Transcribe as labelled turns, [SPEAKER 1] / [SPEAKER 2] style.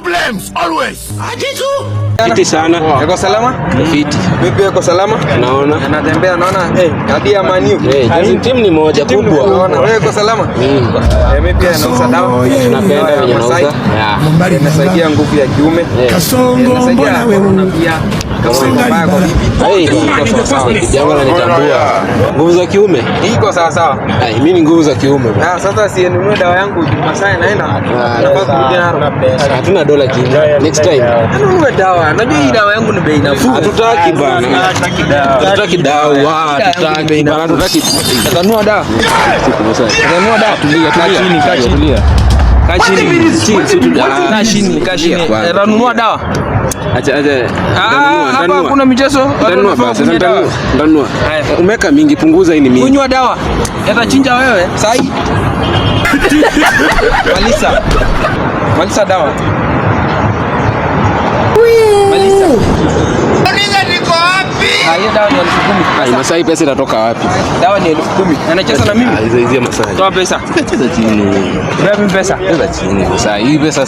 [SPEAKER 1] Problems always. Ajitu.
[SPEAKER 2] Fiti sana.
[SPEAKER 3] Yako salama?
[SPEAKER 2] Fiti.
[SPEAKER 3] Vipi yako salama?
[SPEAKER 2] Naona.
[SPEAKER 3] Anatembea naona hadi ya Man U.
[SPEAKER 2] Timu ni moja kubwa.
[SPEAKER 3] Naona wewe uko salama? Mimi pia nauza dawa.
[SPEAKER 2] Tunapenda wenye nauza.
[SPEAKER 3] Inasaidia nguvu ya kiume.
[SPEAKER 1] Kasongo mbona wewe
[SPEAKER 3] pia
[SPEAKER 2] kijana ananitambua. Nguvu za kiume?
[SPEAKER 3] Iko sawa sawa.
[SPEAKER 2] Mimi ni nguvu za kiume.
[SPEAKER 3] Sasa sienunue dawa yangu Masai naenda. Nafaa kurudi naro.
[SPEAKER 2] Hatuna dola kingi. Next time.
[SPEAKER 3] Nunue dawa. Najua hii dawa yangu ni bei nafuu.
[SPEAKER 2] Hatutaki bana. Hatutaki dawa. Hatutaki bana. Hatutaki.
[SPEAKER 3] Tanunua dawa. Tanunua dawa. Tulia. Kaa chini. Ranunua dawa.
[SPEAKER 2] Acha.
[SPEAKER 3] Hapa kuna michezo.
[SPEAKER 2] Ndanua. Umeka mingi, punguza hii ni mingi.
[SPEAKER 3] Kunywa dawa. Yatachinja wewe. Sai. Malisa dawa. Malisa.
[SPEAKER 1] Uliza niko wapi?
[SPEAKER 3] Hiyo dawa ni 10,000.
[SPEAKER 2] Masai pesa itatoka wapi?
[SPEAKER 3] Dawa ni 10,000. Anacheza na mimi?
[SPEAKER 2] Hizo Masai.
[SPEAKER 3] Toa pesa.
[SPEAKER 2] Cheza chini.
[SPEAKER 3] Beba pesa.
[SPEAKER 2] Cheza chini. Sasa hii pesa